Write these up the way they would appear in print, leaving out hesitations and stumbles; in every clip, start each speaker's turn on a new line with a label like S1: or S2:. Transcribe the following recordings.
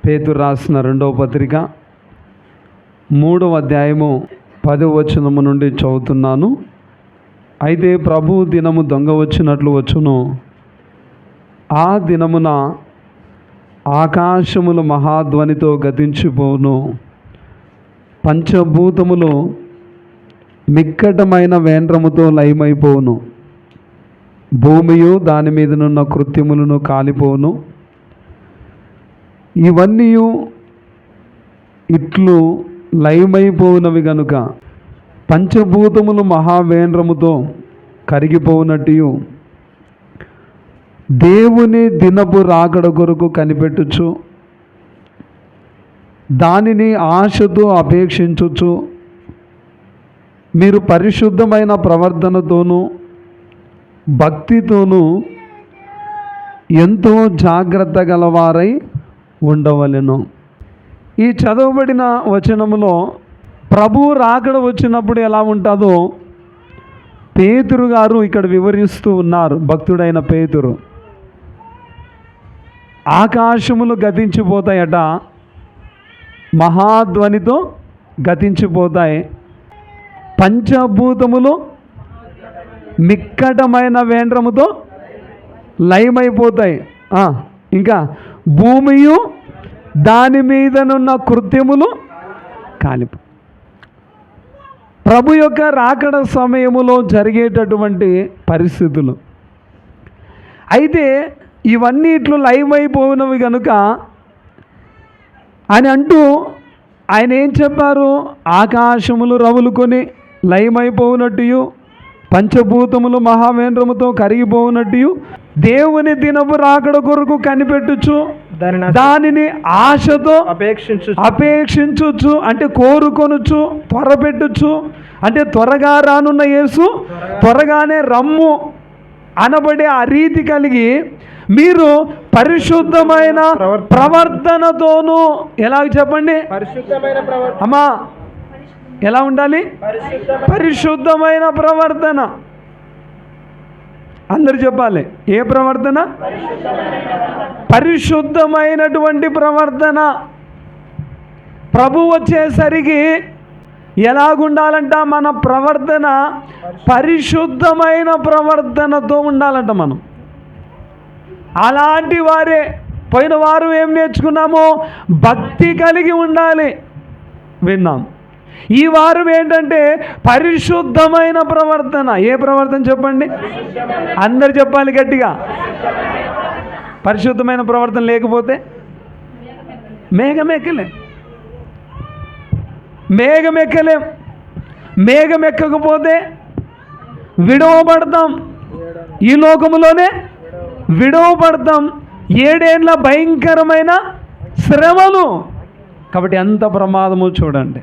S1: పేతురు రాసిన 2వ పత్రిక 3వ అధ్యాయము 10వ వచనము నుండి చదువుతున్నాను. అయితే ప్రభు దినము దొంగ వచ్చినట్లు వచ్చును. ఆ దినమున ఆకాశములు మహాధ్వనితో గతించిపోవును, పంచభూతములు మిక్కటమైన వేండ్రముతో లయమైపోవును, భూమియు దాని మీదనున్న కృత్యములను కాలిపోవును. ఇవన్నీ ఇట్లు లయమైపోవునవి గనుక పంచభూతములు మహావేంద్రముతో కరిగిపోవునట్టు దేవుని దినపు రాకడ కొరకు కనిపెట్టుచు దానిని ఆశతో అపేక్షించుచు మీరు పరిశుద్ధమైన ప్రవర్తనతోనూ భక్తితోనూ ఎంతో జాగ్రత్త గలవారై ఉండవలెను. ఈ చదవబడిన వచనములో ప్రభు రాకడ వచ్చినప్పుడు ఎలా ఉంటుందో పేతురు గారు ఇక్కడ వివరిస్తూ ఉన్నారు. భక్తుడైన పేతురు, ఆకాశములు గతించిపోతాయట, మహాధ్వనితో గతించిపోతాయి, పంచభూతములు మిక్కటమైన వేంద్రముతో లయమైపోతాయి, ఇంకా భూమియు దాని మీదనున్న కృత్యములు కాలిపో. ప్రభు యొక్క రాకడ సమయములో జరిగేటటువంటి పరిస్థితులు. అయితే ఇవన్నీ ఇట్లు లయమైపోయినవి కనుక అని అంటూ ఆయన ఏం చెప్పారు? ఆకాశములు రవులుకొని లయమైపోవునట్టు, పంచభూతములు మహావేంద్రముతో కరిగిపోవునట్టు దేవుని దినపు రాకడ కొరకు కనిపెట్టుచు దానిని ఆశతో అపేక్షించుచు అంటే కోరుకొనుచు, త్వరపెట్టుచు అంటే త్వరగా రానున్న యేసు త్వరగానే రమ్ము అనబడే ఆ రీతి కలిగి మీరు పరిశుద్ధమైన ప్రవర్తనతోనూ, ఎలాగ చెప్పండి అమ్మా, ఎలా ఉండాలి? పరిశుద్ధమైన ప్రవర్తన. అందరు చెప్పాలి, ఏ ప్రవర్తన? పరిశుద్ధమైనటువంటి ప్రవర్తన. ప్రభు వచ్చేసరికి ఎలాగుండాలంట? మన ప్రవర్తన పరిశుద్ధమైన ప్రవర్తనతో ఉండాలంట. మనం అలాంటి వారే. పోయిన వారు ఏం నేర్చుకున్నాము? భక్తి కలిగి ఉండాలి, విన్నాం. ఈ వారం ఏంటంటే పరిశుద్ధమైన ప్రవర్తన. ఏ ప్రవర్తన చెప్పండి? అందరు చెప్పాలి గట్టిగా. పరిశుద్ధమైన ప్రవర్తన లేకపోతే మేఘమెక్కలేం. మేఘం ఎక్కకపోతే విడవబడతాం, ఈ లోకములోనే విడవబడతాం. 7 ఏళ్ళ భయంకరమైన శ్రమలు. కాబట్టి ఎంత ప్రమాదమో చూడండి.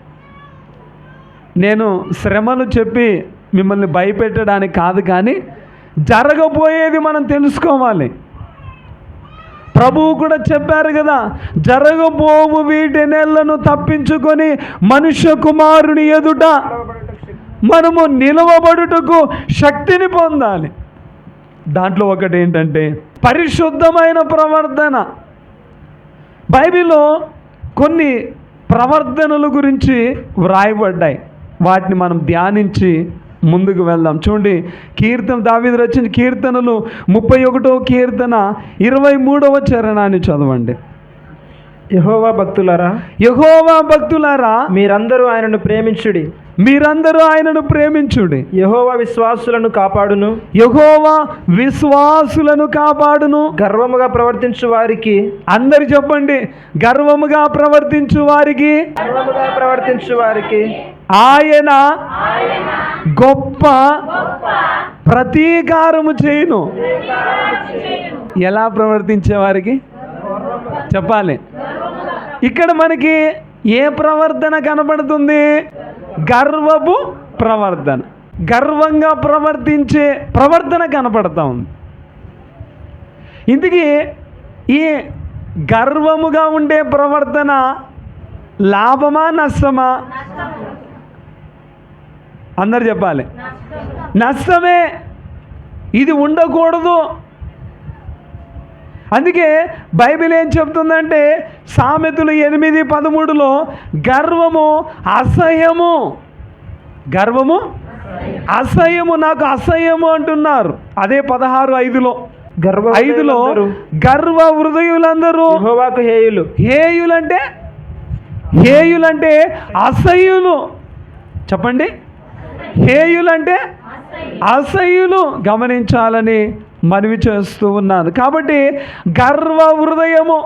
S1: నేను శ్రమలు చెప్పి మిమ్మల్ని భయపెట్టడానికి కాదు, కానీ జరగబోయేది మనం తెలుసుకోవాలి. ప్రభువు కూడా చెప్పారు కదా, జరగబోవు వీటి నెలను తప్పించుకొని మనుష్య కుమారుని ఎదుట మనము నిలవబడుటకు శక్తిని పొందాలి. దాంట్లో ఒకటి ఏంటంటే పరిశుద్ధమైన ప్రవర్తన. బైబిల్లో కొన్ని ప్రవర్తనల గురించి వ్రాయబడ్డాయి. వాటిని మనం ధ్యానించి ముందుకు వెళ్దాం. చూడండి, కీర్తన, దావీదు రచించిన కీర్తనలు 31వ కీర్తన 23వ చరణాన్ని చదవండి.
S2: యెహోవా భక్తులారా మీరందరూ ఆయనను ప్రేమించుడి. యెహోవా విశ్వాసులను కాపాడును. గర్వముగా ప్రవర్తించు వారికి,
S1: అందరు చెప్పండి, గర్వముగా ప్రవర్తించు వారికి ఆయన గొప్ప ప్రతీకారము చేయును. ఎలా ప్రవర్తించే వారికి చెప్పాలి. ఇక్కడ మనకి ఏ ప్రవర్తన కనబడుతుంది? గర్వపు ప్రవర్తన. గర్వంగా ప్రవర్తించే ప్రవర్తన కనపడతా ఉంది. ఇందుకే ఈ గర్వముగా ఉండే ప్రవర్తన లాభమా నష్టమా? అందరు చెప్పాలి. నష్టమే. ఇది ఉండకూడదు. అందుకే బైబిల్ ఏం చెప్తుందంటే సామెతలు 8:13 గర్వము అసహ్యము, గర్వము అసహ్యము, నాకు అసహ్యము అంటున్నారు. అదే 16:5 గర్వ హృదయులందరూ
S2: యెహోవాకు హేయులు.
S1: హేయులంటే అసహ్యులు. చెప్పండి, హేయులంటే అసహ్యులు. గమనించాలని మనవి చేస్తూ ఉన్నాను. కాబట్టి గర్వ హృదయము,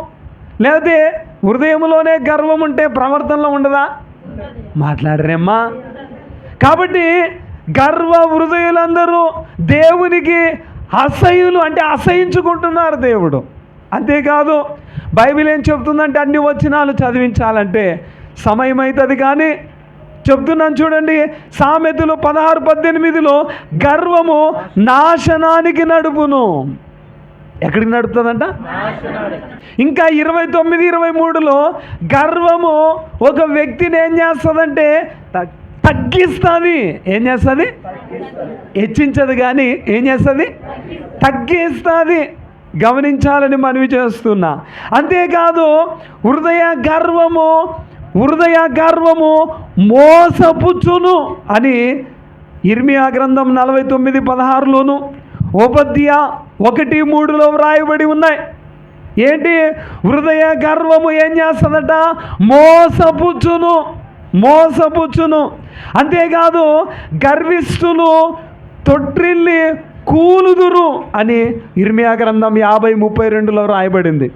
S1: లేకపోతే హృదయంలోనే గర్వం ఉంటే ప్రవర్తనలో ఉండదా? మాట్లాడరేమ్మా. కాబట్టి గర్వ హృదయులందరూ దేవునికి అసహ్యులు, అంటే అసహించుకుంటున్నారు దేవుడు. అంతేకాదు బైబిల్ ఏం చెప్తుందంటే అన్ని వచనాలు చదివించాలంటే సమయం అవుతుంది, కానీ చెప్తున్నాను చూడండి. సామెతలు 16:18 గర్వము నాశనానికి నడుపును. ఎక్కడికి నడుపుతుందంట? ఇంకా 29:23 గర్వము ఒక వ్యక్తిని ఏం చేస్తుందంటే తగ్గిస్తుంది. ఏం చేస్తుంది? హెచ్చించదు, కానీ ఏం చేస్తుంది? తగ్గిస్తుంది. గమనించాలని మనవి చేస్తున్నా. అంతేకాదు హృదయ గర్వము మోసపుచ్చును అని ఇర్మియా గ్రంథం 49:16 ఉపద్య 1:3 వ్రాయబడి ఉన్నాయి. ఏంటి? హృదయ గర్వము ఏం చేస్తుందట? మోసపుచ్చును. అంతేకాదు గర్విష్ఠులు తొట్టిల్లి కూలుదురు అని ఇర్మియా గ్రంథం 50:32 రాయబడింది.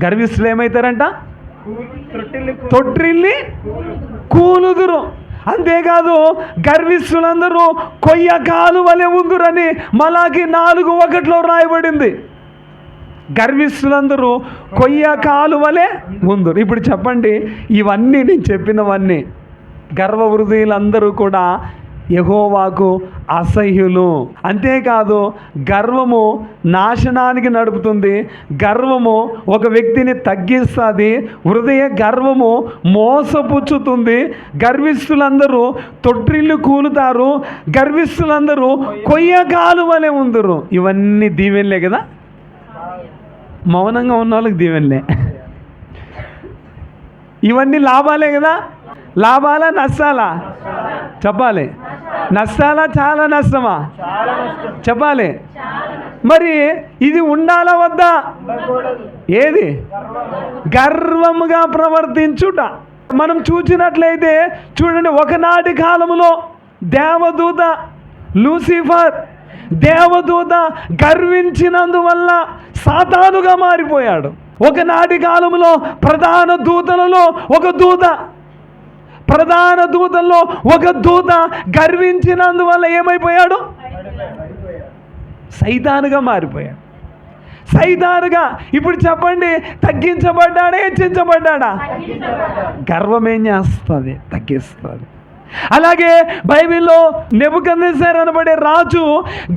S1: గర్విష్ఠులు ఏమవుతారంట? తొట్టిల్లి కూలుదురు. అంతేకాదు గర్విష్ఠులందరూ కొయ్య కాలువలే ఉందురని మలాకి 4:1 రాయబడింది. గర్విష్ఠులందరూ కొయ్య కాలువలే ఉందురు. ఇప్పుడు చెప్పండి, ఇవన్నీ నేను చెప్పినవన్నీ గర్వ హృదయులందరూ కూడా యెహోవాకు అసహ్యులు. అంతేకాదు గర్వము నాశనానికి నడుపుతుంది. గర్వము ఒక వ్యక్తిని తగ్గిస్తుంది. హృదయ గర్వము మోసపుచ్చుతుంది. గర్విష్ఠులందరూ తొట్టిల్లు కూలుతారు. గర్విష్ఠులందరూ కొయ్య కాలువలే ఉందురు. ఇవన్నీ దీవెనలే కదా. మౌనంగా ఉన్న వాళ్ళకి దీవెనలే. ఇవన్నీ లాభాలే కదా. లాభాలా నష్టాలా? చెప్పాలి. నష్టాలా చాలా నష్టమా? చెప్పాలి. మరి ఇది ఉండాలా వద్దా? ఏది? గర్వముగా ప్రవర్తించుట. మనం చూసినట్లయితే చూడండి, ఒకనాటి కాలములో దేవదూత లూసిఫర్ గర్వించినందువల్ల సాతానుగా మారిపోయాడు. ఒకనాటి కాలంలో ప్రధాన దూతలలో ఒక దూత గర్వించినందువల్ల ఏమైపోయాడు? సైతానుగా మారిపోయాడు. సైతానుగా. ఇప్పుడు చెప్పండి, తగ్గించబడ్డాడా హెచ్చించబడ్డాడా? గర్వం ఏం చేస్తుంది? తగ్గిస్తుంది. అలాగే బైబిల్లో నెబుకద్నెజర్ అనబడే రాజు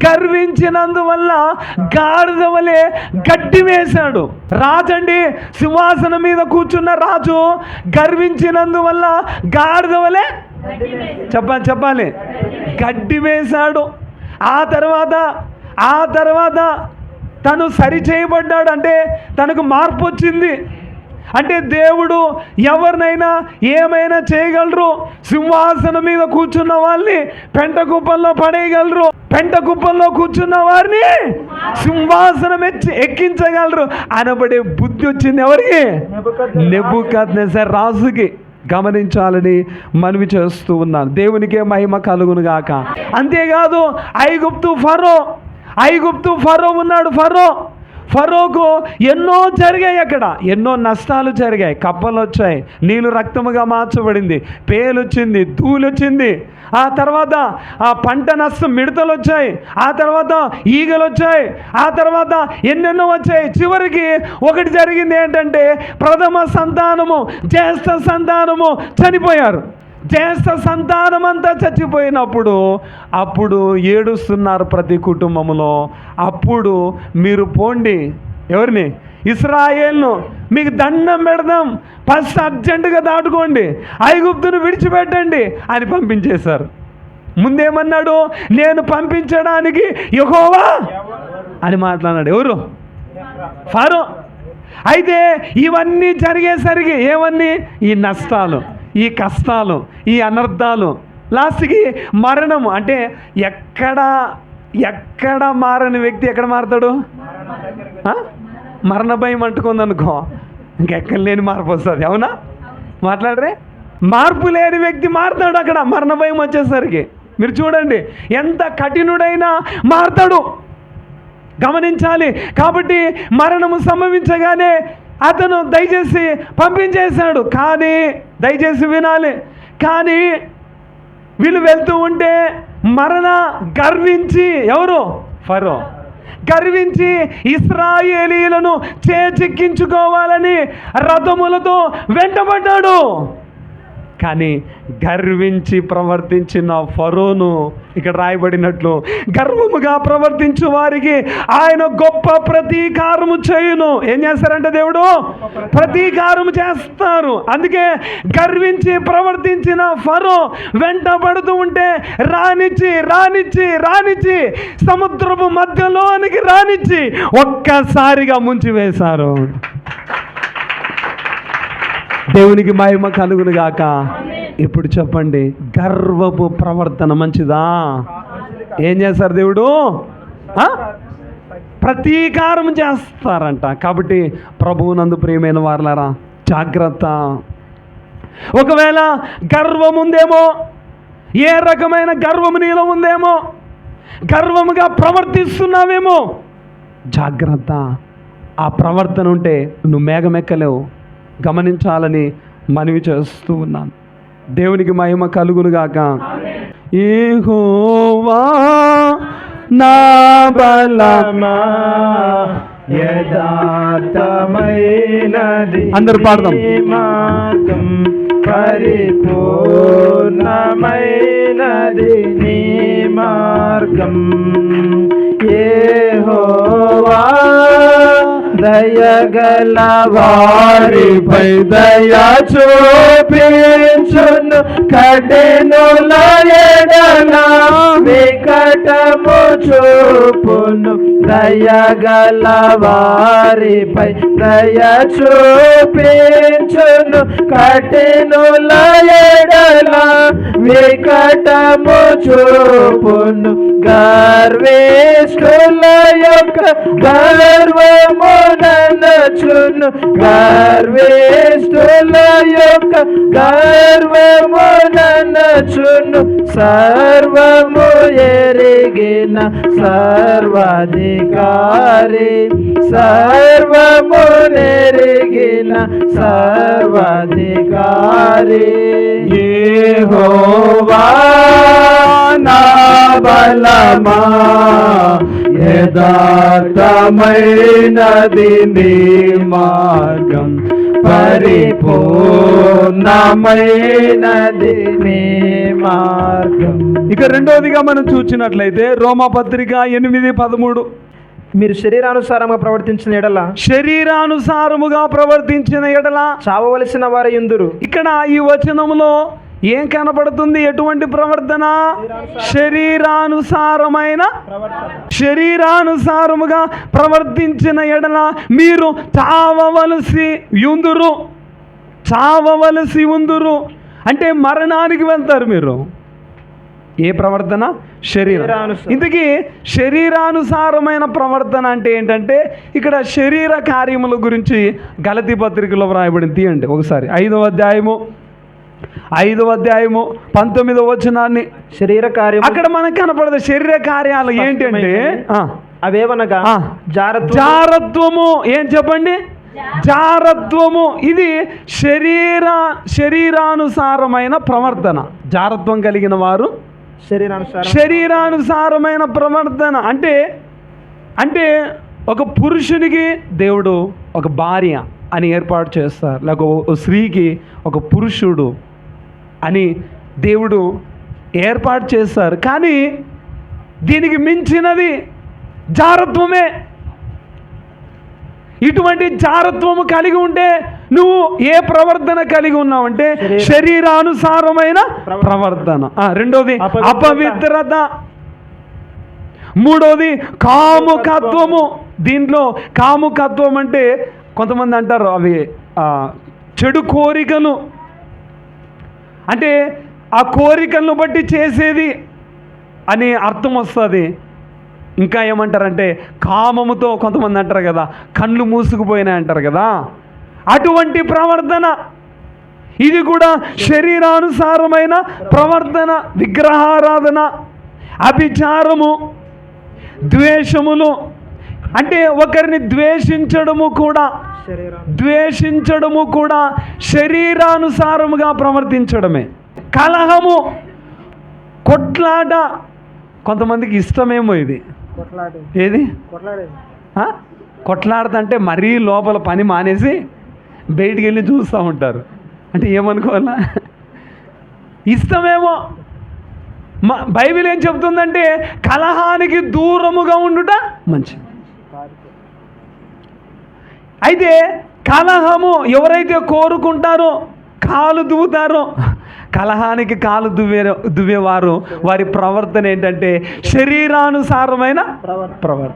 S1: గర్వించినందువల్ల గాడిద వలె గడ్డి వేశాడు. రాజండి, సింహాసనం మీద కూర్చున్న రాజు గర్వించినందువల్ల గాడిద వలె చెప్పాలి గడ్డి వేశాడు. ఆ తర్వాత తను సరిచేయబడ్డాడు. అంటే తనకు మార్పు వచ్చింది. అంటే దేవుడు ఎవరినైనా ఏమైనా చేయగలరు. సింహాసనం మీద కూర్చున్న వాళ్ళని పెంట కుప్పల్లో పడేయగలరు. పెంట కుప్పల్లో కూర్చున్న వారిని సింహాసనం ఎక్కించగలరు అనబడే బుద్ధి వచ్చింది ఎవరికి? నెబుకద్నెజర్ రాజుకి. గమనించాలని మనవి చేస్తూ ఉన్నాను. దేవునికే మహిమ కలుగును గాక. అంతేకాదు ఐగుప్తు ఫరో ఉన్నాడు. ఫరోకు ఎన్నో జరిగాయి. అక్కడ ఎన్నో నష్టాలు జరిగాయి. కప్పలు వచ్చాయి, నీళ్ళు రక్తముగా మార్చబడింది, పేలు వచ్చింది, ధూళి వచ్చింది. ఆ తర్వాత ఆ పంట నష్టం, మిడతలు వచ్చాయి. ఆ తర్వాత ఈగలు వచ్చాయి. ఆ తర్వాత ఎన్నెన్నో వచ్చాయి. చివరికి ఒకటి జరిగింది ఏంటంటే ప్రథమ సంతానము, జ్యేష్ఠ సంతానము చనిపోయారు. జ్యేష్ఠ సంతానం అంతా చచ్చిపోయినప్పుడు అప్పుడు ఏడుస్తున్నారు ప్రతి కుటుంబంలో. అప్పుడు మీరు పోండి, ఎవరిని? ఇశ్రాయేలును మీకు దండం పెడదాం, ఫస్ట్ అర్జెంటుగా దాటుకోండి, ఐగుప్తును విడిచిపెట్టండి అని పంపించేశారు. ముందేమన్నాడు? నేను పంపించడానికి యెహోవా అని మాట్లాడాడు. ఎవరు? ఫరో. అయితే ఇవన్నీ జరిగేసరికి ఏమన్నీ, ఈ నష్టాలు, ఈ కష్టాలు, ఈ అనర్థాలు, లాస్ట్కి మరణము. అంటే ఎక్కడ మారని వ్యక్తి ఎక్కడ మారతాడు? మరణ భయం అంటుకుందనుకో ఇంకెక్కడ లేని మార్పు వస్తుంది. అవునా? మాట్లాడరే? మార్పు లేని వ్యక్తి మారుతాడు అక్కడ మరణ భయం వచ్చేసరికి. మీరు చూడండి, ఎంత కఠినుడైనా మారుతాడు, గమనించాలి. కాబట్టి మరణము సంభవించగానే అతను దయచేసి పంపించేశాడు. కానీ దయచేసి వినాలి, కానీ వీళ్ళు వెళ్తూ ఉంటే గర్వించి, ఎవరు? ఫరో గర్వించి ఇశ్రాయేలీయులను చేజిక్కించుకోవాలని రథములతో వెంటబడ్డాడు. కానీ గర్వించి ప్రవర్తించిన ఫరోను ఇక్కడ రాయబడినట్లు గర్వముగా ప్రవర్తించు వారికి ఆయన గొప్ప ప్రతీకారము చేయును. ఏం చేస్తారంటే దేవుడు ప్రతీకారము చేస్తారు. అందుకే గర్వించి ప్రవర్తించిన ఫరో వెంటబడుతూ ఉంటే రానిచ్చి సముద్రపు మధ్యలోనికి రానిచ్చి ఒక్కసారిగా ముంచివేశారు. దేవునికి మహిమ కలుగును గాక. ఇప్పుడు చెప్పండి, గర్వపు ప్రవర్తన మంచిదా? ఏం చేస్తారు? దేవుడు ప్రతీకారం చేస్తారంట. కాబట్టి ప్రభువునందు ప్రియమైన వారలారా, జాగ్రత్త. ఒకవేళ గర్వం ఉందేమో, ఏ రకమైన గర్వము నీలో ఉందేమో, గర్వముగా ప్రవర్తిస్తున్నావేమో, జాగ్రత్త. ఆ ప్రవర్తన ఉంటే నువ్వు మేఘమెక్కలేవు. గమనించాలని మనవి చేస్తూ ఉన్నాను. దేవునికి మహిమ కలుగునుగాక. యెహోవా నా బలమా యథార్థమైనది,
S2: అందరూ పాడదాం.
S1: మార్గం పరిపూర్ణమైనది నీ మార్గం. యెహోవా దయగల వారిపై దయ చూపించును, కఠినుల ఎడల వికటము చూపును. దయగల వారిపై దయ చూపించును, కఠినుల ఎడల వికటము చూపును. గర్విష్ఠుల యొక్క గర్వముననచును, గర్విష్ఠుల యొక్క గర్వముననచును. సర్వము ఎరిగిన సర్వాధికారి, సర్వము ఎరిగిన సర్వాధికారి. యెహోవా నా బలమా యథార్థమైనది నీ మార్గం, పరిపూర్ణమైనది నీ మార్గం. ఇక రెండవదిగా మనం చూసినట్లయితే రోమాపత్రిక 8:13,
S2: మీరు శరీరానుసారంగా ప్రవర్తించిన ఎడల చావవలసిన వారి యుందురు.
S1: ఇక్కడ ఈ వచనంలో ఏం కనబడుతుంది? ఎటువంటి ప్రవర్తన? శరీరానుసారముగా ప్రవర్తించిన ఎడల మీరు చావవలసి ఉందురు. అంటే మరణానికి వెళ్తారు మీరు. ఏ ప్రవర్తన? ఇంతకీ శరీరానుసారమైన ప్రవర్తన అంటే ఏంటంటే, ఇక్కడ శరీర కార్యముల గురించి గలతీ పత్రికలో వ్రాయబడింది. తీయండి ఒకసారి 5వ అధ్యాయము 19వ వచనాన్ని.
S2: శరీర కార్యం
S1: అక్కడ మనకు కనపడదు. శరీర కార్యాలు ఏంటంటే
S2: అవేవనగా
S1: జారత్వము. ఏం చెప్పండి? జారత్వము. ఇది శరీరానుసారమైన ప్రవర్తన. జారత్వం కలిగిన వారు శరీరానుసారమైన ప్రవర్తన అంటే ఒక పురుషునికి దేవుడు ఒక భార్య అని ఏర్పాటు చేస్తారు, లేక ఒక స్త్రీకి ఒక పురుషుడు అని దేవుడు ఏర్పాటు చేస్తారు. కానీ దీనికి మించినది జారత్వమే. ఇటువంటి జారత్వము కలిగి ఉంటే నువ్వు ఏ ప్రవర్తన కలిగి ఉన్నావంటే శరీరానుసారమైన ప్రవర్తన. రెండోది అపవిత్రత, మూడోది కాముకత్వము. దీంట్లో కాముకత్వం అంటే కొంతమంది అంటారు అవి చెడు కోరికలు, అంటే ఆ కోరికలను బట్టి చేసేది అని అర్థం వస్తుంది. ఇంకా ఏమంటారంటే కామముతో కొంతమంది అంటారు కదా, కళ్ళు మూసుకుపోయినాయి అంటారు కదా, అటువంటి ప్రవర్తన. ఇది కూడా శరీరానుసారమైన ప్రవర్తన. విగ్రహారాధన, అభిచారము, ద్వేషములు, అంటే ఒకరిని ద్వేషించడము కూడా శరీరానుసారముగా ప్రవర్తించడమే. కలహము, కొట్లాట, కొంతమందికి ఇష్టమేమో ఇది. ఏది కొట్లాడతంటే మరీ లోపల పని మానేసి బయటికి వెళ్ళి చూస్తూ ఉంటారు. అంటే ఏమనుకోవాలా, ఇష్టమేమో. బైబిల్ ఏం చెప్తుందంటే కలహానికి దూరముగా ఉండుట మంచిది. అయితే కలహము ఎవరైతే కోరుకుంటారో, కాలు దువ్వుతారో, కలహానికి కాలు దువ్వేవారు వారి ప్రవర్తన ఏంటంటే శరీరానుసారమైన ప్రవర్తన.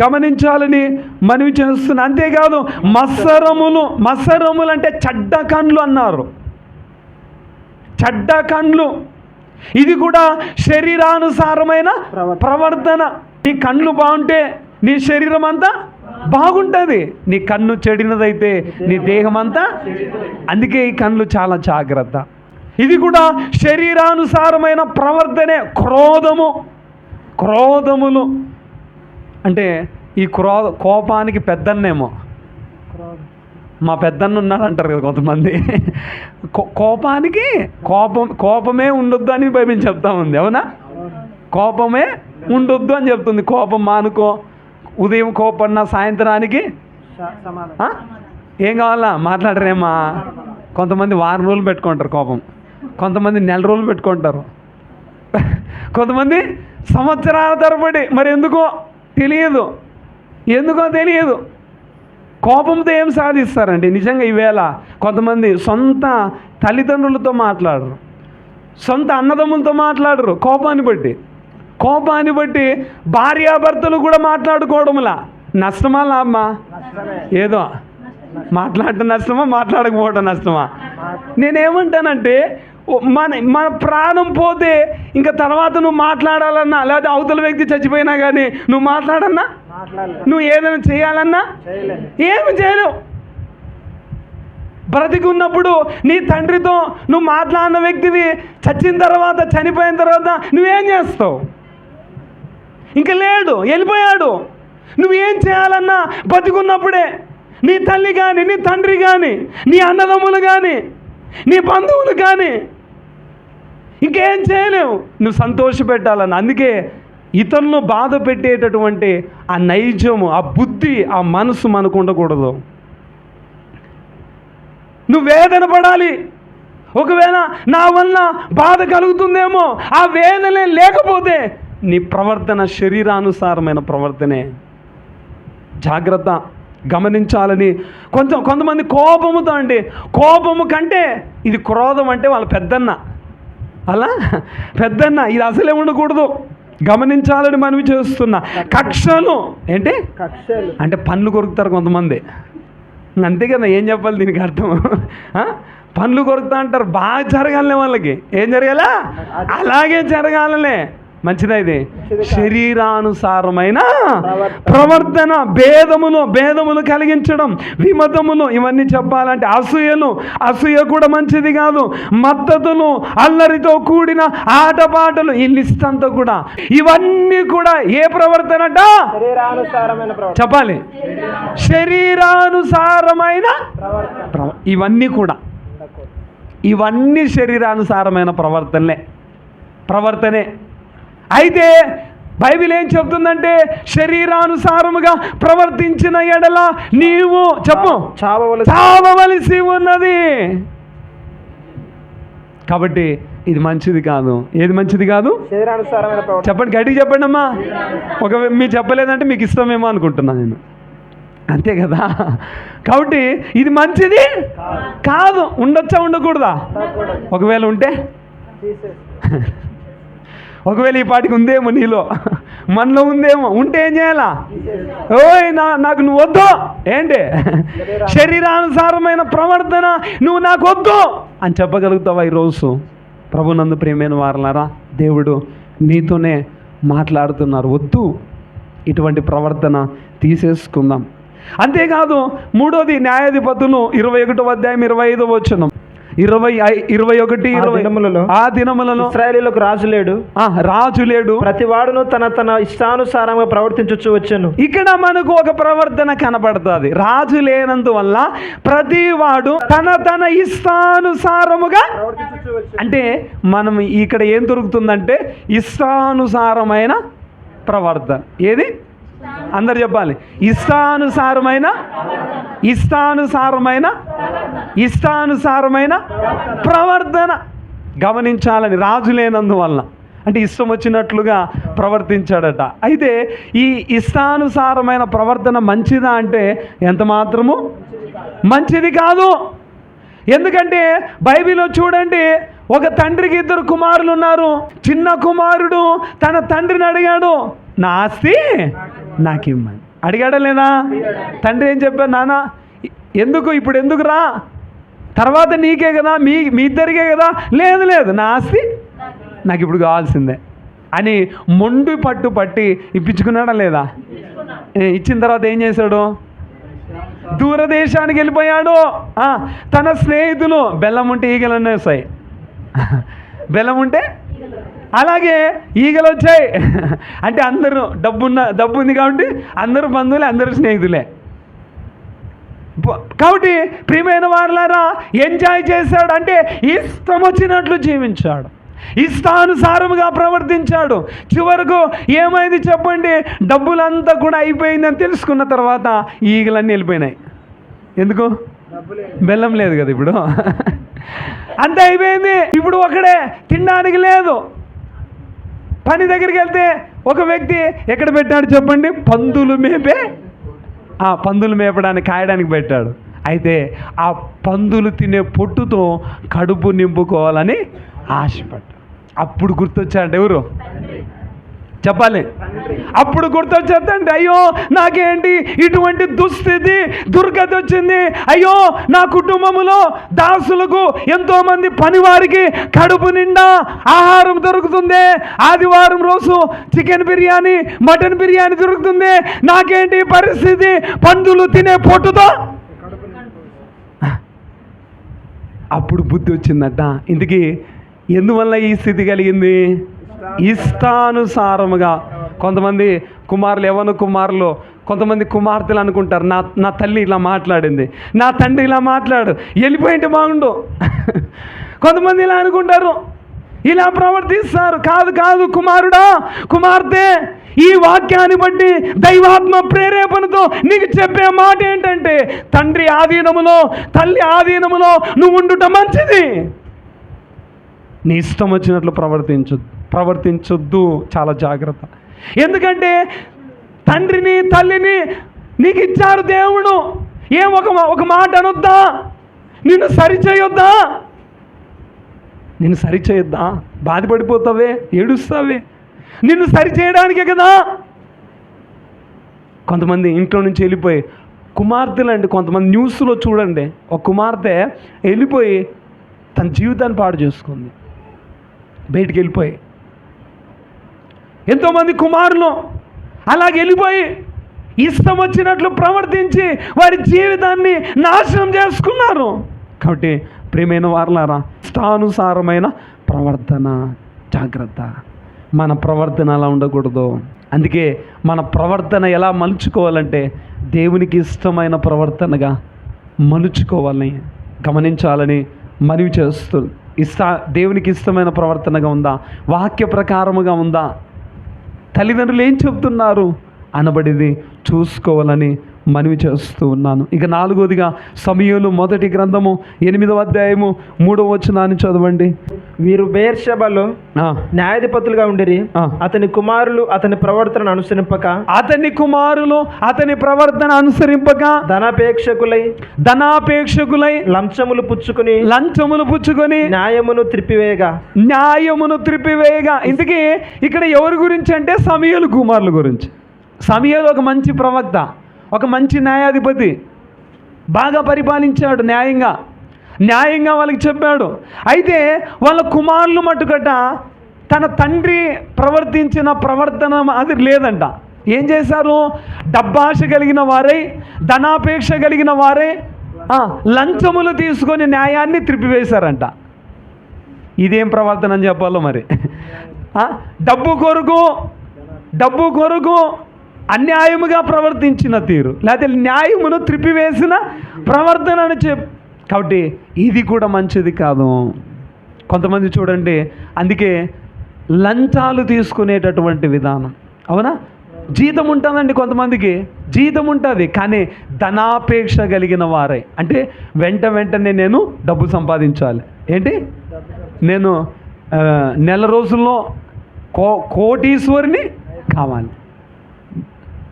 S1: గమనించాలని మనవి చేస్తున్నా. అంతేకాదు మత్సరములు అంటే చెడ్డ కండ్లు అన్నారు. చెడ్డ కండ్లు, ఇది కూడా శరీరానుసారమైన ప్రవర్తన. నీ కళ్ళు బాగుంటే నీ శరీరం అంతా బాగుంటుంది. నీ కన్ను చెడినదైతే నీ దేహం అంతా. అందుకే ఈ కళ్ళు చాలా జాగ్రత్త. ఇది కూడా శరీరానుసారమైన ప్రవర్తనే. క్రోధములు అంటే ఈ కోపానికి పెద్దన్నేమో, మా పెద్దన్న ఉన్నాడు అంటారు కదా కొంతమంది. కోపానికి కోపమే ఉండొద్దు అని బైబిల్ చెప్తా ఉంది. అవునా? కోపమే ఉండొద్దు అని చెప్తుంది. కోపం మానుకో. ఉదయం కోపన్నా సాయంత్రానికి ఏం కావాలా మాట్లాడరేమా. కొంతమంది వారం రోజులు పెట్టుకుంటారు కోపం, కొంతమంది నెల రోజులు పెట్టుకుంటారు, కొంతమంది సంవత్సరాల తరబడి. మరి ఎందుకో తెలియదు. కోపంతో ఏం సాధిస్తారండి నిజంగా. ఈవేళ కొంతమంది సొంత తల్లిదండ్రులతో మాట్లాడరు, సొంత అన్నదమ్ములతో మాట్లాడరు. కోపాన్ని బట్టి భార్యాభర్తలు కూడా మాట్లాడుకోవడంలా. నష్టమా లాభమా? ఏదో మాట్లాడటం నష్టమా, మాట్లాడకపోవడం నష్టమా? నేనేమంటానంటే మన ప్రాణం పోతే ఇంకా తర్వాత నువ్వు మాట్లాడాలన్నా, లేదా అవతల వ్యక్తి చచ్చిపోయినా కానీ నువ్వు మాట్లాడన్నా, నువ్వు ఏదైనా చేయాలన్నా ఏమి చేయలేవు. బ్రతికి ఉన్నప్పుడు నీ తండ్రితో నువ్వు మాట్లాడిన వ్యక్తివి చచ్చిన తర్వాత, చనిపోయిన తర్వాత నువ్వేం చేస్తావు? ఇంకా లేడు, వెళ్ళిపోయాడు. నువ్వేం చేయాలన్నా బతికున్నప్పుడే నీ తల్లి కానీ, నీ తండ్రి కానీ, నీ అన్నదమ్ములు కానీ, నీ బంధువులు కానీ ఇంకేం చేయలేవు. నువ్వు సంతోషపెట్టాలన్న. అందుకే ఇతరులను బాధ పెట్టేటటువంటి ఆ నైజము, ఆ బుద్ధి, ఆ మనసు మనకు ఉండకూడదు. నువ్వు వేదన పడాలి. ఒకవేళ నా వల్ల బాధ కలుగుతుందేమో, ఆ వేదనే లేకపోతే నీ ప్రవర్తన శరీరానుసారమైన ప్రవర్తనే. జాగ్రత్త, గమనించాలని. కొంతమంది కోపముతో అండి, కోపము కంటే ఇది క్రోధం అంటే వాళ్ళ పెద్దన్న, అలా పెద్దన్న. ఇది అసలే ఉండకూడదు. గమనించాలని మనవి చేస్తున్నా. కక్షలు ఏంటి అంటే పండ్లు కొరుకుతారు కొంతమంది. అంతే కదా, ఏం చెప్పాలి దీనికి అర్థం? పండ్లు కొరుకుతా అంటారు. బాగా జరగాలనే వాళ్ళకి. ఏం జరగాలా? అలాగే జరగాలనే. మంచిదా ఇది? శరీరానుసారమైన ప్రవర్తన. భేదములు కలిగించడం, విమతములు, ఇవన్నీ చెప్పాలంటే అసూయ కూడా మంచిది కాదు. మద్దతులు, అల్లరితో కూడిన ఆటపాటలు, ఈ లిస్ట్ అంతా కూడా, ఇవన్నీ కూడా ఏ ప్రవర్తనట చెప్పాలి? శరీరానుసారమైన ఇవన్నీ శరీరానుసారమైన ప్రవర్తనే. అయితే బైబిల్ ఏం చెప్తుందంటే శరీరానుసారముగా ప్రవర్తించిన ఎడల నీవు చావవలసి ఉన్నది. కాబట్టి ఇది మంచిది కాదు. ఏది మంచిది కాదు? చెప్పండి, గట్టిగా చెప్పండి అమ్మా. మీరు చెప్పలేదంటే మీకు ఇష్టమేమో అనుకుంటున్నాను నేను. అంతే కదా? కాబట్టి ఇది మంచిది కాదు. ఉండొచ్చా, ఉండకూడదా? ఒకవేళ ఉంటే, ఒకవేళ ఈ పాటికి ఉందేమో నీలో, మనలో ఉందేమో. ఉంటే ఏం చేయాలా? ఓయ్ నాకు నువ్వు వద్దు, ఏంటి శరీరానుసారమైన ప్రవర్తన నువ్వు నాకు వద్దు అని చెప్పగలుగుతావా ఈరోజు? ప్రభునందు ప్రియమైన వారలారా, దేవుడు నీతోనే మాట్లాడుతున్నారు. వద్దు, ఇటువంటి ప్రవర్తన తీసేసుకుందాం. అంతేకాదు, మూడోది న్యాయాధిపతులు 21వ అధ్యాయం 25వ వచనం, 21 ఆ దినములలో
S2: ఇశ్రాయేలీయులకు రాజు లేడు, ప్రతి వాడును తన ఇష్టానుసారంగా ప్రవర్తించొచ్చు వచ్చాను.
S1: ఇక్కడ మనకు ఒక ప్రవర్తన కనబడుతుంది. రాజు లేనందువల్ల ప్రతి వాడు తన ఇష్టానుసారముగా అంటే మనం ఇక్కడ ఏం దొరుకుతుందంటే ఇష్టానుసారమైన ప్రవర్తన. ఏది? అందరు చెప్పాలి. ఇష్టానుసారమైన ప్రవర్తన గమనించాలని. రాజు లేనందువల్ల అంటే ఇష్టం వచ్చినట్లుగా ప్రవర్తించాడట. అయితే ఈ ఇష్టానుసారమైన ప్రవర్తన మంచిదా అంటే ఎంత మాత్రము మంచిది కాదు. ఎందుకంటే బైబిల్లో చూడండి, ఒక తండ్రికి 2 కుమారులు ఉన్నారు. చిన్న కుమారుడు తన తండ్రిని అడిగాడు, నా ఆస్తి నాకు ఇమ్మని. అడిగాడా లేదా? తండ్రి ఏం చెప్పారు? నాన్న ఇప్పుడు ఎందుకు రా, తర్వాత నీకే కదా, మీ ఇద్దరికే కదా. లేదు, నా ఆస్తి నాకు ఇప్పుడు కావాల్సిందే అని మొండి పట్టి ఇప్పించుకున్నాడా లేదా? ఇచ్చిన తర్వాత ఏం చేశాడు? దూరదేశానికి వెళ్ళిపోయాడు. తన స్నేహితులు బెల్లం ఉంటే ఈగలన్నీ వస్తాయి, బెల్లం ఉంటే అలాగే ఈగలు వచ్చాయి. అంటే అందరూ డబ్బు ఉంది కాబట్టి అందరూ బంధువులే, అందరూ స్నేహితులే. కాబట్టి ప్రియమైన వారలారా, ఎంజాయ్ చేశాడు. అంటే ఇష్టం వచ్చినట్లు జీవించాడు, ఇష్టానుసారముగా ప్రవర్తించాడు. చివరకు ఏమైంది చెప్పండి? డబ్బులంతా కూడా అయిపోయిందని తెలుసుకున్న తర్వాత ఈగలన్నీ వెళ్ళిపోయినాయి. ఎందుకు? బెల్లం లేదు కదా ఇప్పుడు. అంతే అయిపోయింది. ఇప్పుడు ఒకడే, తినడానికి లేదు. పని దగ్గరికి వెళ్తే ఒక వ్యక్తి ఎక్కడ పెట్టాడు చెప్పండి? పందులు మేపడానికి, కాయడానికి పెట్టాడు. అయితే ఆ పందులు తినే పొట్టుతో కడుపు నింపుకోవాలని ఆశపడ్డాడు. అప్పుడు గుర్తొచ్చాడు ఎవరు? చెప్పాలి. అప్పుడు గుర్తొచ్చేద్దండి, అయ్యో నాకేంటి ఇటువంటి దుస్థితి, దుర్గతి వచ్చింది. అయ్యో నా కుటుంబములో దాసులకు, ఎంతోమంది పనివారికి కడుపు నిండా ఆహారం దొరుకుతుంది. ఆదివారం రోజు చికెన్ బిర్యానీ, మటన్ బిర్యానీ దొరుకుతుంది. నాకేంటి పరిస్థితి? పందులు తినే పొట్టుతో. అప్పుడు బుద్ధి వచ్చిందట. ఇందుకీ ఎందువల్ల ఈ స్థితి కలిగింది? ఇష్టానుసారముగా. కొంతమంది కుమారులు, యవ్వన కుమారులు, కొంతమంది కుమార్తెలు అనుకుంటారు, నా తల్లి ఇలా మాట్లాడింది, నా తండ్రి ఇలా మాట్లాడు, వెళ్ళిపోయింటే బాగుండు. కొంతమంది ఇలా అనుకుంటారు, ఇలా ప్రవర్తిస్తారు. కాదు కుమారుడా, కుమార్తె, ఈ వాక్యాన్ని బట్టి దైవాత్మ ప్రేరేపణతో నీకు చెప్పే మాట ఏంటంటే, తండ్రి ఆధీనములో, తల్లి ఆధీనములో నువ్వు ఉండుట మంచిది. నీ ఇష్టం వచ్చినట్లు ప్రవర్తించొద్దు. చాలా జాగ్రత్త. ఎందుకంటే తండ్రిని, తల్లిని నీకు ఇచ్చారు దేవుడు. ఒక మాట అనొద్దా? నిన్ను సరిచేయొద్దా? బాధపడిపోతావే, ఏడుస్తావే. నిన్ను సరిచేయడానికే కదా. కొంతమంది ఇంట్లో నుంచి వెళ్ళిపోయి, కుమార్తెలు అండి, కొంతమంది న్యూస్లో చూడండి, ఒక కుమార్తె వెళ్ళిపోయి తన జీవితాన్ని పాడు చేసుకుంది, బయటికి వెళ్ళిపోయి. ఎంతోమంది కుమారులు అలాగే వెళ్ళిపోయి ఇష్టం వచ్చినట్లు ప్రవర్తించి వారి జీవితాన్ని నాశనం చేసుకున్నారు. కాబట్టి ప్రియమైన వారలారా, ఇష్టానుసారమైన ప్రవర్తన జాగ్రత్త. మన ప్రవర్తన అలా ఉండకూడదు. అందుకే మన ప్రవర్తన ఎలా మలుచుకోవాలంటే దేవునికి ఇష్టమైన ప్రవర్తనగా మలుచుకోవాలని గమనించాలని మనవి చేస్తూ, దేవునికి ఇష్టమైన ప్రవర్తనగా ఉందా? వాక్య ప్రకారముగా ఉందా? తల్లిదండ్రులు ఏం చెప్తున్నారు అనబడిది చూసుకోవాలని మనవి చేస్తూ ఉన్నాను. ఇక 4వదిగా సమూయేలు మొదటి గ్రంథము 8వ అధ్యాయము 3వ వచనాన్ని చదవండి.
S2: వీరు బెయేర్షెబాలో న్యాయాధిపతులుగా ఉండిరి. అతని కుమారులు అతని ప్రవర్తనను అనుసరింపక
S1: అతని ప్రవర్తన అనుసరింపక ధనాపేక్షకులై లంచములు పుచ్చుకొని న్యాయమును త్రిప్పివేయగా. ఇంతకీ ఇక్కడ ఎవరి గురించి అంటే సమూయేలు కుమారుల గురించి. సమూయేలు ఒక మంచి ప్రవక్త, ఒక మంచి న్యాయాధిపతి, బాగా పరిపాలించాడు, న్యాయంగా వాళ్ళకి చెప్పాడు. అయితే వాళ్ళ కుమారులు మట్టుకట తన తండ్రి ప్రవర్తించిన ప్రవర్తన అది లేదంట. ఏం చేశారు? డబ్బాశ కలిగిన వారై, ధనాపేక్ష కలిగిన వారై లంచములు తీసుకొని న్యాయాన్ని త్రిప్పివేశారంట. ఇదేం ప్రవర్తన అని చెప్పాలో మరి. డబ్బు కొరకు అన్యాయముగా ప్రవర్తించిన తీరు, లేకపోతే న్యాయమును త్రిప్పివేసిన ప్రవర్తన అని కాబట్టి ఇది కూడా మంచిది కాదు. కొంతమంది చూడండి, అందుకే లంచాలు తీసుకునేటటువంటి విధానం. అవునా? జీతం ఉంటుందండి, కొంతమందికి జీతం ఉంటుంది, కానీ ధనాపేక్ష కలిగిన వారే అంటే వెంటనే నేను డబ్బు సంపాదించాలి. ఏంటి, నేను నెల రోజుల్లో కోటీశ్వరిని కావాలి.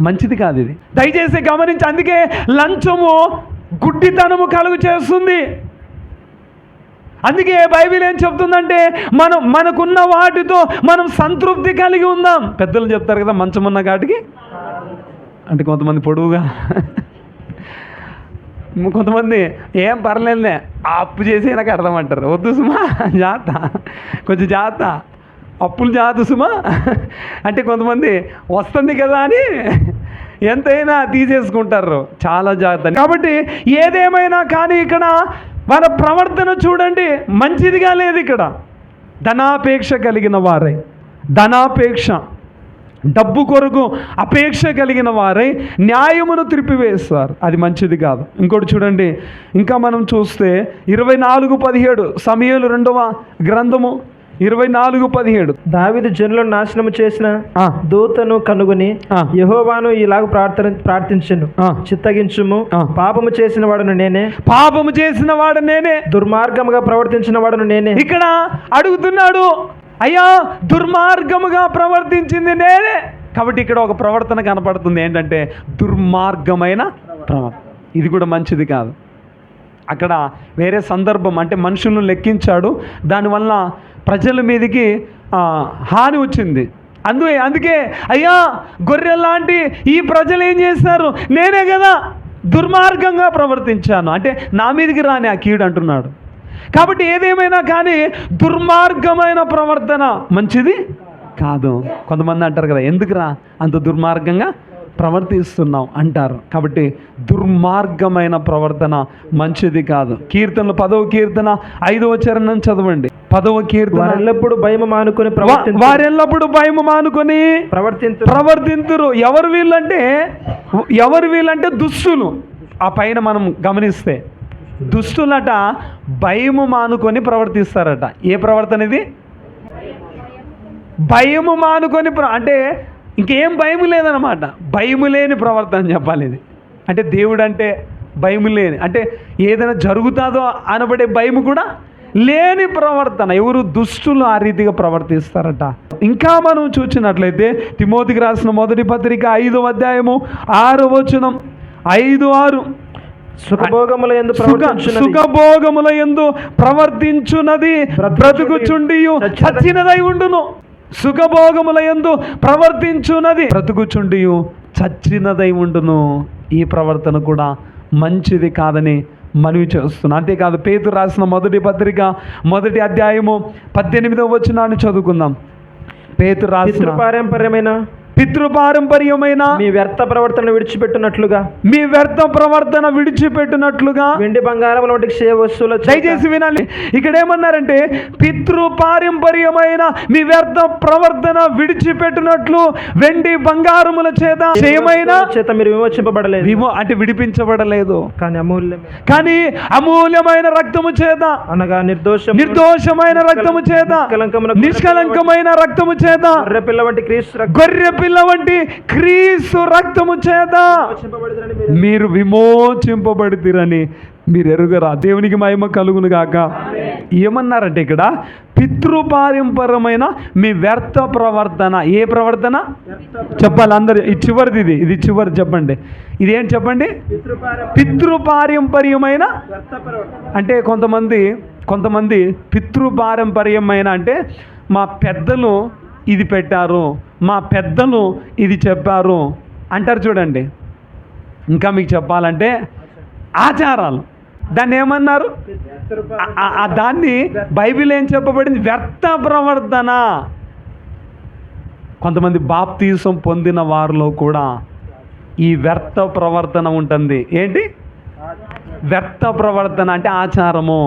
S1: మంచిది కాదు ఇది, దయచేసి గమనించి. అందుకే లంచము గుడ్డితనము కలుగు చేస్తుంది. అందుకే బైబిల్ ఏం చెప్తుందంటే మనకున్న వాటితో మనం సంతృప్తి కలిగి ఉందాం. పెద్దలు చెప్తారు కదా, మంచమున్న కాటికి అంటే కొంతమంది పొడువుగా, కొంతమంది ఏం పర్లేదులే అప్పు చేసి నాకు అర్థమంటారు. వద్దు సుమా, కొంచెం జాగ్రత్త, అప్పులు జాగ్రత్త సుమా అంటే కొంతమంది వస్తుంది కదా అని ఎంతైనా తీసేసుకుంటారు. చాలా జాగ్రత్త. కాబట్టి ఏదేమైనా కానీ ఇక్కడ వాళ్ళ ప్రవర్తన చూడండి, మంచిదిగా లేదు. ఇక్కడ ధనాపేక్ష కలిగిన వారై, డబ్బు కొరకు అపేక్ష కలిగిన వారై న్యాయమును త్రిప్పివేస్తారు. అది మంచిది కాదు. ఇంకోటి చూడండి, ఇంకా మనం చూస్తే 24:17 సమూయేలు 2వ గ్రంథము 24:17
S2: దావీదు జనులను నాశనము చేసిన దూతను కనుగొని యెహోవాను ఇలాగ ప్రార్థించెను, చిత్తగించుము, పాపము చేసిన వాడు నేనే, దుర్మార్గముగా ప్రవర్తించిన వాడును నేనే.
S1: ఇక్కడ అడుగుతున్నాడు, అయ్యా దుర్మార్గముగా ప్రవర్తించింది నేనే. కాబట్టి ఇక్కడ ఒక ప్రవర్తన కనపడుతుంది, ఏంటంటే దుర్మార్గమైన ప్రవర్తన. ఇది కూడా మంచిది కాదు. అక్కడ వేరే సందర్భం, అంటే మనుషులను లెక్కించాడు, దానివల్ల ప్రజల మీదకి హాని వచ్చింది. అందుకే అయ్యా గొర్రెలాంటి ఈ ప్రజలు ఏం చేస్తారు, నేనే కదా దుర్మార్గంగా ప్రవర్తించాను, అంటే నా మీదకి రాని ఆ కీడు అంటున్నాడు. కాబట్టి ఏదేమైనా కానీ దుర్మార్గమైన ప్రవర్తన మంచిది కాదు. కొంతమంది అంటారు కదా, ఎందుకురా అంత దుర్మార్గంగా ప్రవర్తిస్తున్నాం అంటారు. కాబట్టి దుర్మార్గమైన ప్రవర్తన మంచిది కాదు. కీర్తనలు 10వ కీర్తన 5వ చరణం చదవండి. 10వ కీర్తన,
S2: వారెల్లప్పుడు భయము మానుకొని
S1: ప్రవర్తింతురు. ఎవరు వీళ్ళంటే దుష్టులు. ఆ పైన మనం గమనిస్తే దుష్టులట భయము మానుకొని ప్రవర్తిస్తారట. ఏ ప్రవర్తన ఇది? భయము మానుకొని అంటే ఇంకేం భయము లేదనమాట. భయము లేని ప్రవర్తన చెప్పాలి ఇది. అంటే దేవుడు అంటే భయము లేని, అంటే ఏదైనా జరుగుతుందో అనబడే భయము కూడా లేని ప్రవర్తన. ఎవరు? దుష్టులు ఆ రీతిగా ప్రవర్తిస్తారట. ఇంకా మనం చూసినట్లయితే తిమోతికి రాసిన మొదటి పత్రిక 5వ అధ్యాయము 6వ వచనం, 5:6
S2: సుఖభోగముల
S1: యందు ప్రవర్తించున్నది బ్రతుకుచుండియు చచ్చినదై ఉండును. సుఖభోగముల యందు ప్రవర్తించున్నది బ్రతుకుచుండియు చచ్చినదై ఉండును. ఈ ప్రవర్తన కూడా మంచిది కాదని మనవి చేస్తున్నా. అంతేకాదు, పేతురు రాసిన మొదటి పత్రిక 1వ అధ్యాయము 18వ వచనాన్ని చదువుకుందాం. పేతురు రాసిన పితృపారంపర్యమైన
S2: మీ వ్యర్థ ప్రవర్తన
S1: విడిచిపెట్టినట్లుగా
S2: వెండి బంగారం వంటి క్షయ వస్తువుల,
S1: దయచేసి వినాలి. ఇక్కడ ఏమన్నారంటే పితృపారంపర్యమైన మీ వ్యర్థ ప్రవర్తన విడిచిపెట్టినట్లు వెండి బంగారముల చేత
S2: మీరు విమోచింపబడలేదు,
S1: అంటే విడిపించబడలేదు,
S2: కానీ
S1: అమూల్యమైన రక్తము చేత,
S2: అనగా
S1: నిర్దోషమైన రక్తము చేత, నిష్కలంకమైన రక్తము చేత,
S2: గొర్రెపిల్ల వంటి
S1: గొర్రెపిల్ల వంటి క్రీస్తు రక్తము చేత
S2: విమోచింపబడుదురని
S1: మీరు విమోచింపబడితిరని మీరు ఎరుగరా. దేవునికి మహిమ కలుగును గాక. ఏమన్నారంటే ఇక్కడ పితృపారంపరమైన మీ వ్యర్థ ప్రవర్తన. ఏ ప్రవర్తన చెప్పాలి అందరు? ఇది చివరిది, ఇది చివరి చెప్పండి. ఇదేం చెప్పండి? పితృపారంపర్యమైన అంటే కొంతమంది పితృపారంపర్యమైన అంటే మా పెద్దలు ఇది పెట్టారు, మా పెద్దలు ఇది చెప్పారు అంటారు చూడండి. ఇంకా మీకు చెప్పాలంటే ఆచారాలు, దాన్ని ఏమన్నారు? దాన్ని బైబిల్ ఏం చెప్పబడింది? వ్యర్థ ప్రవర్తన. కొంతమంది బాప్తీసం పొందిన వారిలో కూడా ఈ వ్యర్థ ప్రవర్తన ఉంటుంది. ఏంటి వ్యర్థ ప్రవర్తన అంటే? ఆచారము.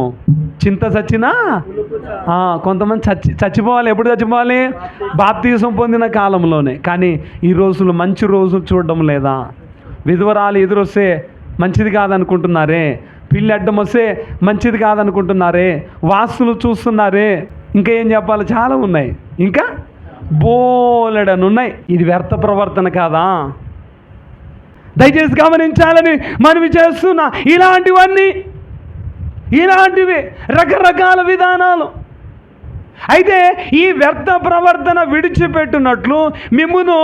S1: చింత చచ్చినా కొంతమంది చచ్చిపోవాలి. ఎప్పుడు చచ్చిపోవాలి? బాప్తీసం పొందిన కాలంలోనే. కానీ ఈ రోజులు మంచి రోజులు చూడడం లేదా? విధవరాలు ఎదురొస్తే మంచిది కాదనుకుంటున్నారే, పిల్లి అడ్డం వస్తే మంచిది కాదనుకుంటున్నారే, వాస్తులు చూస్తున్నారే, ఇంకా ఏం చెప్పాలి? చాలా ఉన్నాయి, ఇంకా బోలెడను ఉన్నాయి. ఇది వ్యర్థ ప్రవర్తన కాదా? దయచేసి గమనించాలని మనవి చేస్తున్నా. ఇలాంటివి రకరకాల విధానాలు. అయితే ఈ వ్యర్థ ప్రవర్తన విడిచిపెట్టినట్లు మిమ్మును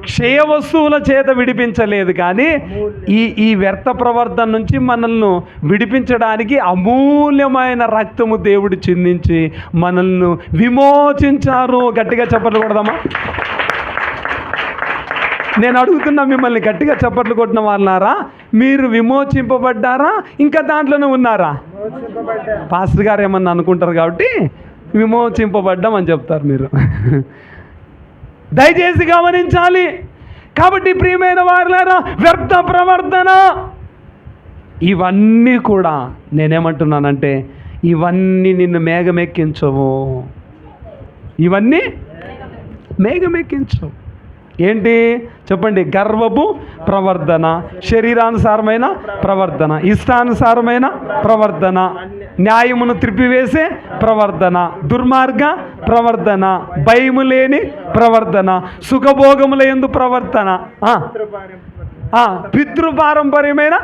S1: క్షయ వస్తువుల చేత విడిపించలేదు, కానీ ఈ వ్యర్థ ప్రవర్తన నుంచి మనల్ని విడిపించడానికి అమూల్యమైన రక్తము దేవుడు చిందించి మనల్ని విమోచించారు. గట్టిగా చప్పట్లు కొడదామా? నేను అడుగుతున్నా మిమ్మల్ని, గట్టిగా చప్పట్లు కొట్టిన వాళ్ళారా, మీరు విమోచింపబడ్డారా? ఇంకా దాంట్లోనే ఉన్నారా? పాస్టర్ గారు ఏమన్నా అనుకుంటారు కాబట్టి విమోచింపబడ్డాం అని చెప్తారు మీరు. దయచేసి గమనించాలి. కాబట్టి ప్రియమైన వారులారా, వ్యర్థ ప్రవర్తన ఇవన్నీ కూడా నేనేమంటున్నానంటే ఇవన్నీ నిన్ను మేఘమెక్కించవు. ఇవన్నీ మేఘమెక్కించవు. ఏంటి చెప్పండి? గర్వపు ప్రవర్తన, శరీరానుసారమైన ప్రవర్తన, ఇష్టానుసారమైన ప్రవర్తన, న్యాయమును త్రిప్పివేసే ప్రవర్తన, దుర్మార్గ ప్రవర్తన, భయము లేని ప్రవర్తన, సుఖభోగముల యందు ప్రవర్తన, పితృపారంపర్యమైన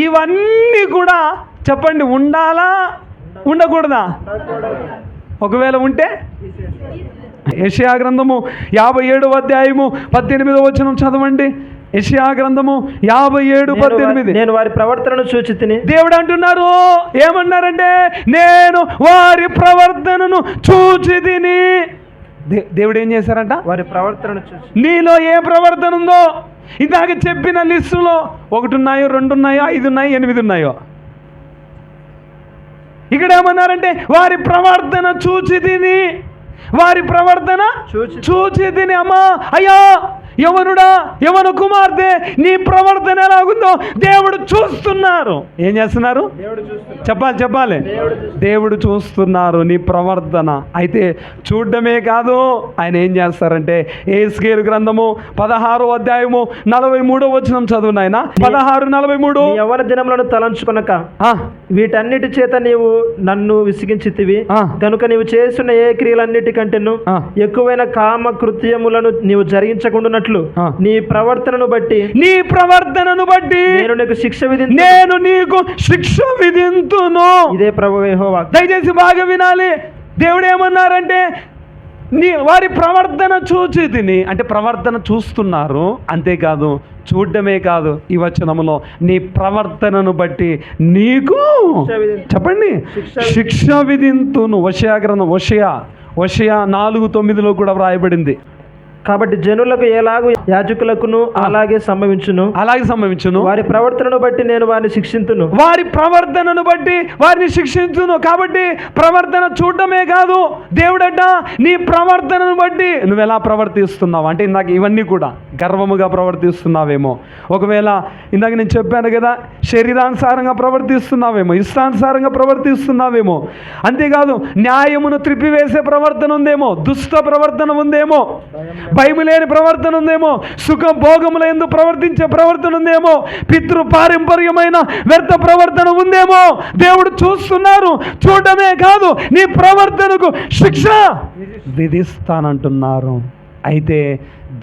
S1: ఇవన్నీ కూడా చెప్పండి ఉండాలా ఉండకూడదా? ఒకవేళ ఉంటే యెషయా గ్రంథము 57వ అధ్యాయము 18వ వచనం చదవండి. యెషయా గ్రంథము 57:18.
S2: నేను వారి ప్రవర్తనను చూచితిని.
S1: దేవుడు అంటున్నారు, ఏమన్నారంటే నేను వారి ప్రవర్తనను చూచితిని. దేవుడు ఏం చేశారంట?
S2: వారి ప్రవర్తనను చూసి.
S1: నీలో ఏ ప్రవర్తన ఉందో ఇందాక చెప్పిన లిస్టులో 1 ఉన్నాయో, 2 ఉన్నాయో, 5 ఉన్నాయో, 8 ఉన్నాయో, ఇక్కడ ఏమన్నారంటే వారి ప్రవర్తన చూచితిని. వారి ప్రవర్తన చూచితిని. అమ్మా, అయ్యా, యవనుడా, యవన కుమార్తె, నీ ప్రవర్తన ఎలాగుందో దేవుడు చూస్తున్నారు. ఏం చేస్తున్నారు? చెప్పాలి. దేవుడు చూస్తున్నారు నీ ప్రవర్తన. అయితే చూడడమే కాదు, ఆయన ఏం చేస్తారంటే యెహెజ్కేలు గ్రంథము 16వ అధ్యాయము 43వ వచనం చదువు నాయన. 16:43.
S2: యవ్వన దినములను తలంచుకొనక వీటన్నిటి చేత నీవు నన్ను విసిగించితివి కనుక నీవు చేస్తున్న ఏ క్రియలన్నిటికంటేను ఎక్కువైన కామ కృత్యములను నీవు జరిగించకుండానట్లు నీ ప్రవర్తనను బట్టి నేను నీకు శిక్ష విధింతును. ఇదే ప్రభువు యెహోవా. దయచేసి బాగా వినాలి. దేవుడు ఏమన్నారంటే వారి ప్రవర్తన చూచితిని అంటే ప్రవర్తన చూస్తున్నారు. అంతేకాదు, చూడడమే కాదు, ఈ వచనములో నీ ప్రవర్తనను బట్టి నీకు చెప్పండి శిక్ష విధింతును. హోషేయ గ్రంథం హోషేయ 4:9 కూడా వ్రాయబడింది. కాబట్టి జనులకు ఎలాగూ యాజకులకును అలాగే సంభవించును. వారి ప్రవర్తనను బట్టి నేను వారిని శిక్షించును. కాబట్టి ప్రవర్తన చూడటమే కాదు, దేవుడట నీ ప్రవర్తనను బట్టి నువ్వు ఎలా ప్రవర్తిస్తున్నావు అంటే, ఇందాక ఇవన్నీ కూడా గర్వముగా ప్రవర్తిస్తున్నావేమో, ఒకవేళ ఇందాక నేను చెప్పాను కదా, శరీరానుసారంగా ప్రవర్తిస్తున్నావేమో, ఇష్టానుసారంగా ప్రవర్తిస్తున్నావేమో, అంతేకాదు న్యాయమును త్రిప్పివేసే ప్రవర్తన ఉందేమో, దుష్ట ప్రవర్తన ఉందేమో, భయము లేని ప్రవర్తన ఉందేమో, సుఖ భోగముల యందు ప్రవర్తించే ప్రవర్తన ఉందేమో, పితృ పారంపర్యమైన వ్యర్థ ప్రవర్తన ఉందేమో. దేవుడు చూస్తున్నారు. చూడటమే కాదు, నీ ప్రవర్తనకు శిక్ష విధిస్తానంటున్నారు.
S1: అయితే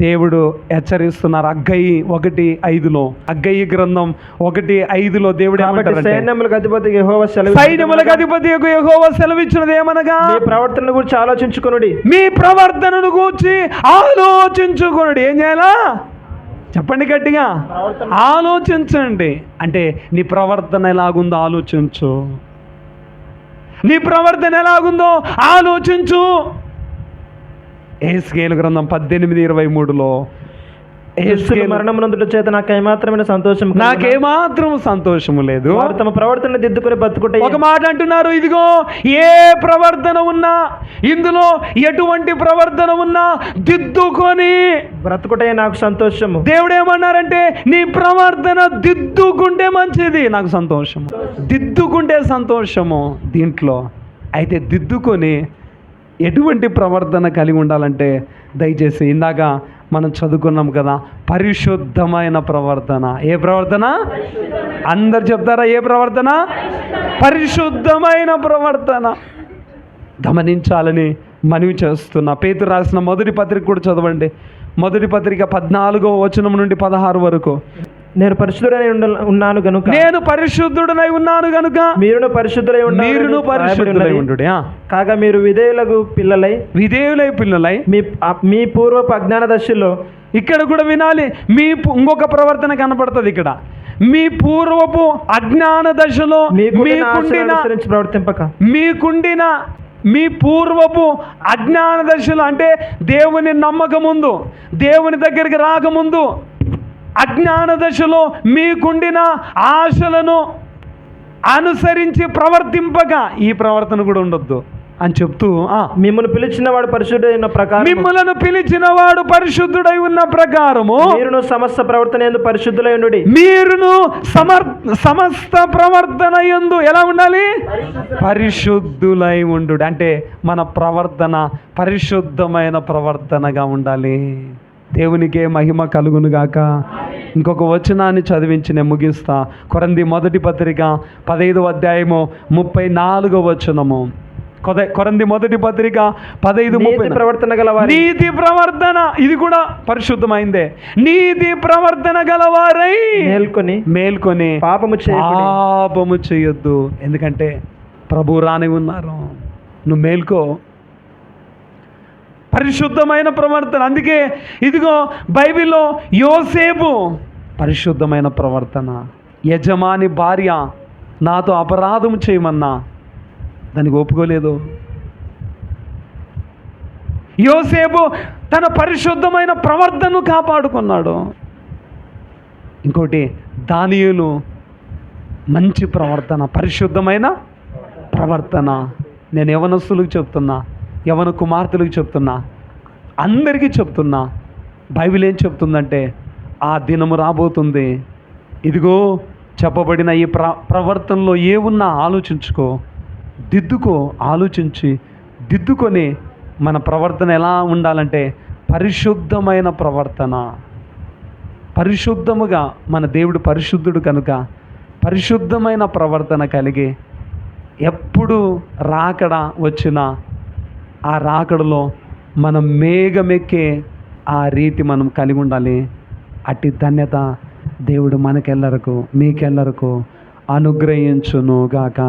S1: దేవుడు హెచ్చరిస్తున్నారు. హగ్గయి 1:5 హగ్గయి గ్రంథం 1:5 దేవుడు
S2: కాబట్టి
S1: ఏమంటారంటే,
S2: సైన్యములకు అధిపతి యెహోవా సెలవు
S1: సైన్యములకు అధిపతి యెహోవా సెలవిచ్చినది ఏమనగా,
S2: మీ ప్రవర్తన గురించి ఆలోచించుకొనుడి.
S1: మీ ప్రవర్తనను గూర్చి ఆలోచించుకొనుడి. ఏం చేయాలా చెప్పండి గట్టిగా, ఆలోచించండి. అంటే నీ ప్రవర్తన ఎలాగుందో ఆలోచించు, నీ ప్రవర్తన ఎలాగుందో ఆలోచించు. ఎహెజ్కేలు గ్రంథం 18:23
S2: మరణమునందుట చేత నాకు ఏమాత్రమైన సంతోషం
S1: నాకేమాత్రం సంతోషము లేదు.
S2: వారు తమ ప్రవర్తన దిద్దుకొని బతుకుంటే
S1: ఒక మాట అంటున్నారు, ఇదిగో ఏ ప్రవర్తన ఉన్నా, ఇందులో ఎటువంటి ప్రవర్తన ఉన్నా దిద్దుకొని
S2: బ్రతుకుటే నాకు సంతోషము.
S1: దేవుడు ఏమన్నారంటే, నీ ప్రవర్తన దిద్దుకుంటే మంచిది, నాకు సంతోషము, దిద్దుకుంటే సంతోషము దీంట్లో. అయితే దిద్దుకొని ఎటువంటి ప్రవర్తన కలిగి ఉండాలంటే, దయచేసి ఇందాక మనం చదువుకున్నాం కదా, పరిశుద్ధమైన ప్రవర్తన. ఏ ప్రవర్తన? అందరు చెప్తారా ఏ ప్రవర్తన? పరిశుద్ధమైన ప్రవర్తన గమనించాలని మనవి చేస్తున్నా. పేతురు రాసిన మొదటి పత్రిక కూడా చదవండి. మొదటి పత్రిక 14వ వచనం నుండి 16 వరకు.
S2: నేను పరిశుద్ధుడై ఉన్నాను గనుక,
S1: నేను పరిశుద్ధుడనై ఉన్నాను గనుక
S2: మీరును పరిశుద్ధులై
S1: మీరును పరిశుద్ధులై ఉండుడి.
S2: కాగా మీరు విధేయులకు పిల్లలై మీ పూర్వపు అజ్ఞాన దశలో,
S1: ఇక్కడ కూడా వినాలి, ఇంకొక ప్రవర్తన కనపడుతుంది ఇక్కడ. మీ పూర్వపు అజ్ఞాన దశలో మీకుండిన మీ పూర్వపు అజ్ఞాన దశలో, అంటే దేవుని నమ్మకముందు, దేవుని దగ్గరికి రాకముందు అజ్ఞాన దశలో మీకుండిన ఆశలను అనుసరించి ప్రవర్తింపక ఈ ప్రవర్తన కూడా ఉండొద్దు అని చెప్తూ,
S2: మిమ్మల్ని పిలిచిన వాడు పరిశుద్ధుడైన ప్రకారం,
S1: మిమ్మల్ని పిలిచిన వాడు పరిశుద్ధుడై ఉన్న ప్రకారము మీరును
S2: సమస్త ప్రవర్తన యందు పరిశుద్ధులై ఉండుడి.
S1: మీరును సమస్త ప్రవర్తన యందు ఎలా ఉండాలి? పరిశుద్ధులై ఉండు. అంటే మన ప్రవర్తన పరిశుద్ధమైన ప్రవర్తనగా ఉండాలి. దేవునికే మహిమ కలుగును గాక. ఇంకొక వచనాన్ని చదివించి నేను ముగిస్తా. కొరింథీ మొదటి పత్రిక 15వ అధ్యాయము 34వ వచనము. కొరింథీ మొదటి పత్రిక 15:30.
S2: ప్రవర్తన గలవారై,
S1: నీతి ప్రవర్తన, ఇది కూడా పరిశుద్ధమైందే, నీతి ప్రవర్తన గలవారై మేల్కొని పాపము చేయొద్దు. ఎందుకంటే ప్రభు రాని ఉన్నారు, నువ్వు మేల్కో. పరిశుద్ధమైన ప్రవర్తన. అందుకే ఇదిగో బైబిల్లో యోసేపు పరిశుద్ధమైన ప్రవర్తన. యజమాని భార్య నాతో అపరాధం చేయమన్నా దానికి ఒప్పుకోలేదు. యోసేపు తన పరిశుద్ధమైన ప్రవర్తనను కాపాడుకున్నాడు. ఇంకోటి దానియేలు మంచి ప్రవర్తన, పరిశుద్ధమైన ప్రవర్తన. నేను యవనస్తులకు చెప్తున్నా, యవన కుమార్తెలకు చెప్తున్నా, అందరికీ చెప్తున్నా. బైబిల్ ఏం చెప్తుందంటే, ఆ దినము రాబోతుంది, ఇదిగో చెప్పబడిన ఈ ప్రవర్తనలో ఏమున్నా ఆలోచించుకో, దిద్దుకో, ఆలోచించి దిద్దుకొని మన ప్రవర్తన ఎలా ఉండాలంటే పరిశుద్ధమైన ప్రవర్తన. పరిశుద్ధముగా, మన దేవుడు పరిశుద్ధుడు కనుక పరిశుద్ధమైన ప్రవర్తన కలిగి ఎప్పుడు రాకడ వచ్చినా ఆ రాకడలో మనం మేఘమెక్కే ఆ రీతి మనం కలిగి ఉండాలి. అట్టి ధన్యత దేవుడు మనకెల్లరకు మీకెల్లరకు అనుగ్రహించును గాక.